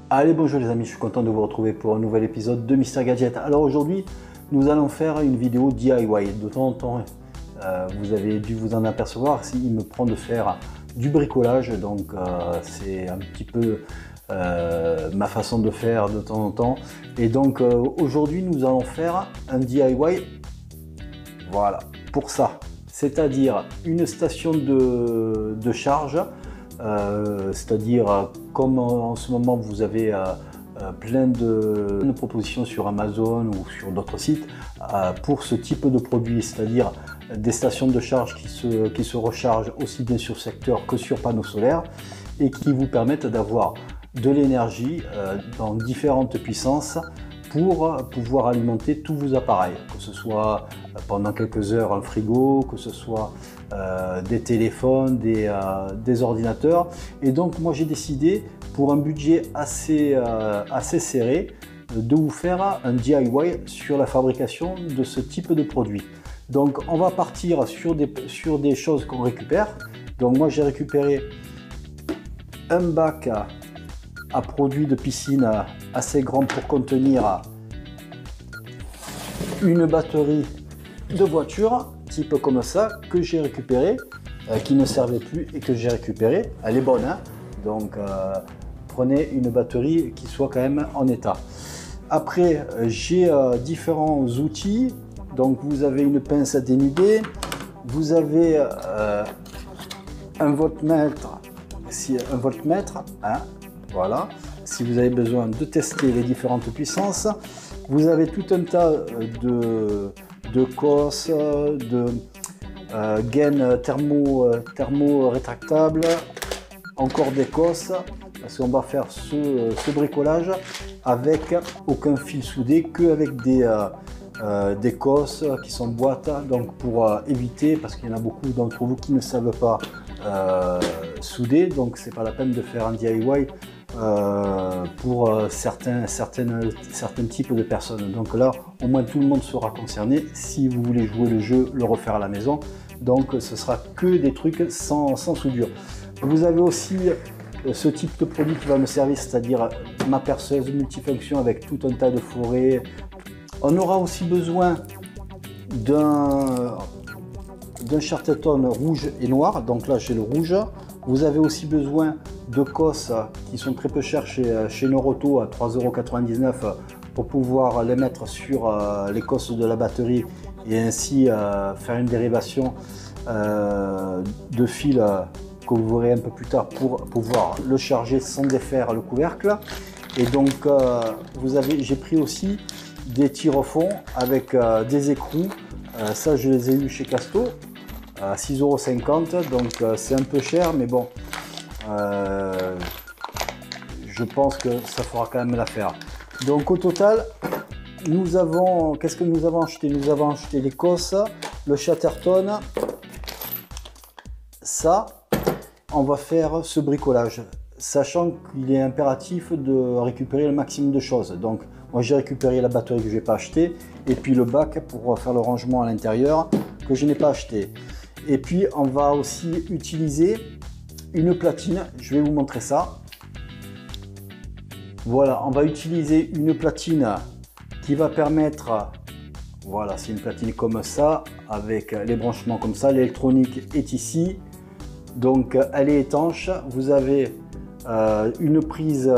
Allez, bonjour les amis, je suis content de vous retrouver pour un nouvel épisode de Mister Gadget. Alors aujourd'hui, nous allons faire une vidéo DIY. De temps en temps, vous avez dû vous en apercevoir, il me prend de faire du bricolage, donc c'est un petit peu ma façon de faire de temps en temps. Et donc aujourd'hui, nous allons faire un DIY, voilà, pour ça. C'est-à-dire une station de charge. C'est-à-dire comme en ce moment vous avez plein de propositions sur Amazon ou sur d'autres sites pour ce type de produit, c'est-à-dire des stations de charge qui se rechargent aussi bien sur secteur que sur panneaux solaires et qui vous permettent d'avoir de l'énergie dans différentes puissances pour pouvoir alimenter tous vos appareils, que ce soit pendant quelques heures un frigo, que ce soit des téléphones, des ordinateurs. Et donc moi j'ai décidé, pour un budget assez serré, de vous faire un DIY sur la fabrication de ce type de produit. Donc on va partir sur des choses qu'on récupère. Donc moi j'ai récupéré un bac à produits de piscine assez grand pour contenir une batterie de voiture type comme ça que j'ai récupéré, qui ne servait plus et que j'ai récupéré. Elle est bonne, hein, donc prenez une batterie qui soit quand même en état. Après j'ai différents outils. Donc vous avez une pince à dénuder, vous avez un voltmètre, hein, voilà, si vous avez besoin de tester les différentes puissances. Vous avez tout un tas de cosses, de gaines thermo-rétractables, encore des cosses, parce qu'on va faire ce bricolage avec aucun fil soudé, qu'avec des cosses qui sont boîtes, donc pour éviter, parce qu'il y en a beaucoup d'entre vous qui ne savent pas souder, donc c'est pas la peine de faire un DIY pour certains types de personnes. Donc là au moins tout le monde sera concerné si vous voulez jouer le jeu, le refaire à la maison. Donc ce sera que des trucs sans soudure. Vous avez aussi ce type de produit qui va me servir, c'est-à-dire ma perceuse multifonction avec tout un tas de forêts. On aura aussi besoin d'un Chatterton rouge et noir, donc là j'ai le rouge. Vous avez aussi besoin de cosses qui sont très peu chères chez Noroto à 3,99 € pour pouvoir les mettre sur les cosses de la batterie et ainsi faire une dérivation de fil que vous verrez un peu plus tard pour pouvoir le charger sans défaire le couvercle. Et donc j'ai pris aussi des tire-fonds avec des écrous. Ça je les ai eu chez Casto à 6,50 €, donc c'est un peu cher, mais bon, je pense que ça fera quand même l'affaire. Donc au total, qu'est-ce que nous avons acheté? Nous avons acheté les cosses, le Chatterton. Ça, on va faire ce bricolage, sachant qu'il est impératif de récupérer le maximum de choses. Donc moi j'ai récupéré la batterie que je n'ai pas achetée, et puis le bac pour faire le rangement à l'intérieur que je n'ai pas acheté. Et puis on va aussi utiliser une platine, je vais vous montrer ça. Voilà, on va utiliser une platine qui va permettre, voilà, c'est une platine comme ça, avec les branchements comme ça, l'électronique est ici, donc elle est étanche. Vous avez une prise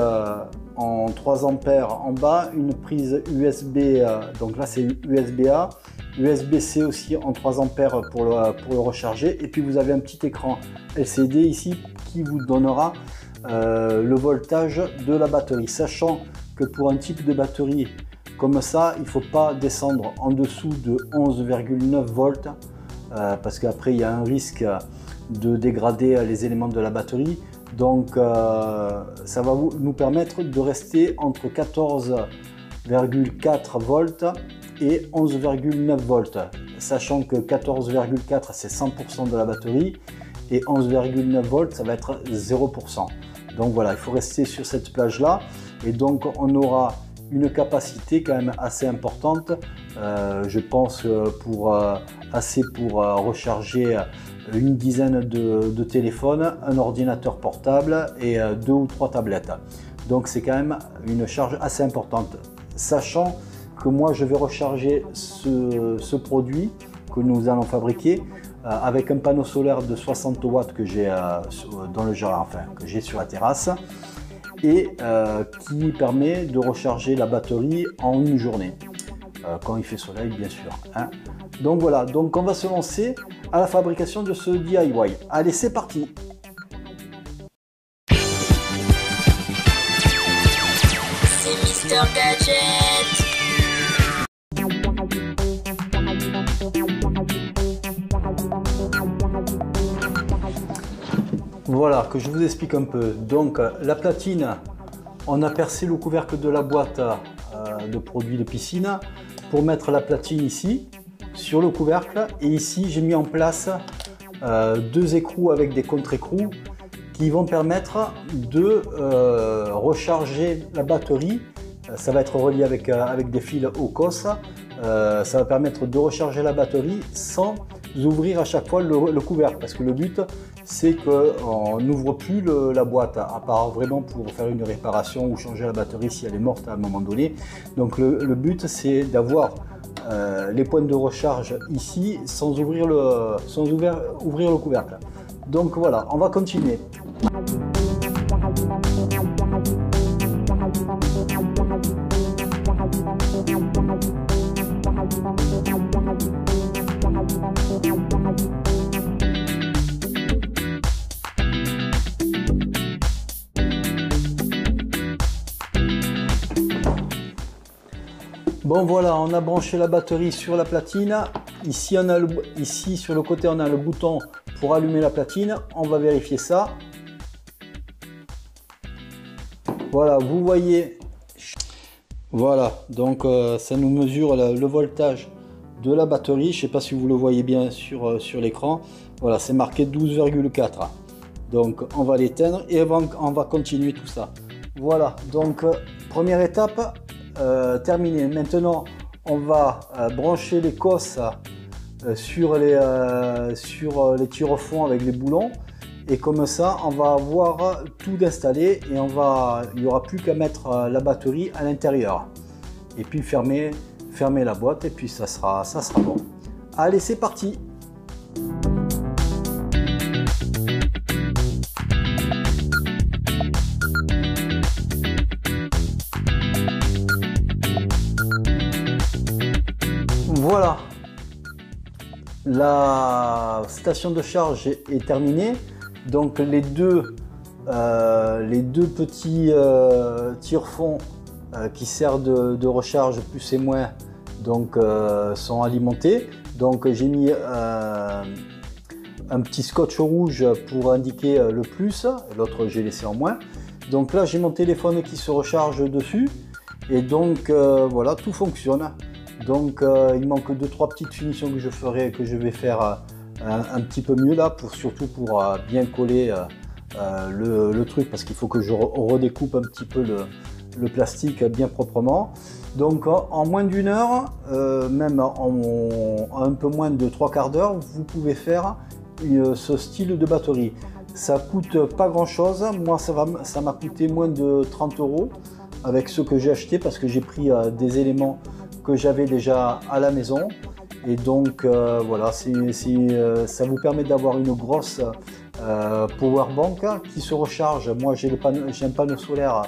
en 3 ampères en bas, une prise USB, donc là c'est USB-A, USB-C aussi en 3 ampères pour le recharger, et puis vous avez un petit écran LCD ici qui vous donnera le voltage de la batterie, sachant que pour un type de batterie comme ça, il ne faut pas descendre en dessous de 11,9 volts parce qu'après il y a un risque de dégrader les éléments de la batterie. Donc ça va nous permettre de rester entre 14,4 volts et 11,9 volts, sachant que 14,4 c'est 100% de la batterie et 11,9 volts ça va être 0%. Donc voilà, il faut rester sur cette plage là, et donc on aura une capacité quand même assez importante, je pense assez pour recharger une dizaine de téléphones, un ordinateur portable et 2 ou 3 tablettes. Donc c'est quand même une charge assez importante. Sachant que moi je vais recharger ce produit que nous allons fabriquer avec un panneau solaire de 60 watts que j'ai dans le jardin, enfin que j'ai sur la terrasse, et qui permet de recharger la batterie en une journée, quand il fait soleil bien sûr, hein. Donc voilà, donc on va se lancer à la fabrication de ce DIY. Allez, c'est parti! C'est Mr Gadget. Voilà, que je vous explique un peu. Donc la platine, on a percé le couvercle de la boîte de produits de piscine pour mettre la platine ici sur le couvercle, et ici j'ai mis en place deux écrous avec des contre-écrous qui vont permettre de recharger la batterie. Ça va être relié avec des fils au cos. Ça va permettre de recharger la batterie sans ouvrir à chaque fois le couvercle, parce que le but c'est qu'on n'ouvre plus la boîte, à part vraiment pour faire une réparation ou changer la batterie si elle est morte à un moment donné. Donc le but c'est d'avoir les points de recharge ici sans ouvrir le couvercle. Donc voilà, on va continuer. Bon voilà, on a branché la batterie sur la platine. Ici, ici sur le côté, on a le bouton pour allumer la platine. On va vérifier ça. Voilà, vous voyez. Voilà, donc ça nous mesure le voltage de la batterie. Je ne sais pas si vous le voyez bien sur l'écran. Voilà, c'est marqué 12,4. Donc on va l'éteindre et on va continuer tout ça. Voilà, donc première étape. Terminé. Maintenant on va brancher les cosses sur les tire-fonds avec les boulons, et comme ça on va avoir tout installé et il n'y aura plus qu'à mettre la batterie à l'intérieur et puis fermer la boîte, et puis ça sera bon. Allez, c'est parti. Voilà, la station de charge est terminée. Donc les deux petits tire-fonds qui servent de recharge plus et moins, donc sont alimentés. Donc j'ai mis un petit scotch rouge pour indiquer le plus, l'autre j'ai laissé en moins. Donc là j'ai mon téléphone qui se recharge dessus, et donc voilà, tout fonctionne. Donc il manque 2-3 petites finitions que je vais faire un petit peu mieux là, surtout pour bien coller le truc, parce qu'il faut que je redécoupe un petit peu le plastique bien proprement. Donc en moins d'une heure, même en un peu moins de 3/4 d'heure, vous pouvez faire ce style de batterie. Ça coûte pas grand chose. Moi ça m'a coûté moins de 30 € avec ce que j'ai acheté, parce que j'ai pris des éléments que j'avais déjà à la maison, et donc voilà, ça vous permet d'avoir une grosse power bank qui se recharge. Moi j'ai un panneau solaire.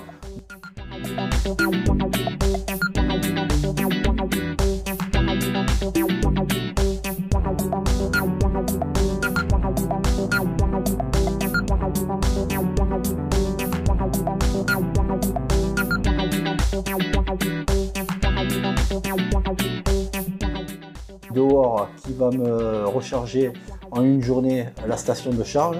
Dehors, qui va me recharger en une journée la station de charge.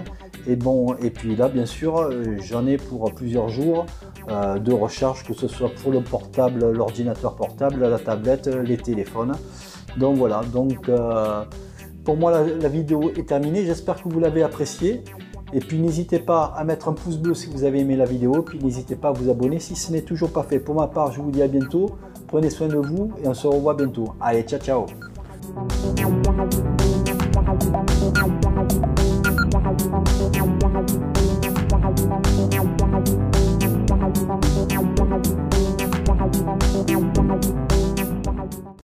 Et bon, et puis là bien sûr j'en ai pour plusieurs jours de recharge, que ce soit pour le portable, l'ordinateur portable, la tablette, les téléphones. Donc voilà, donc pour moi la vidéo est terminée. J'espère que vous l'avez appréciée, et puis n'hésitez pas à mettre un pouce bleu si vous avez aimé la vidéo, puis n'hésitez pas à vous abonner si ce n'est toujours pas fait. Pour ma part, je vous dis à bientôt, prenez soin de vous et on se revoit bientôt. Allez, ciao ciao. Thank you.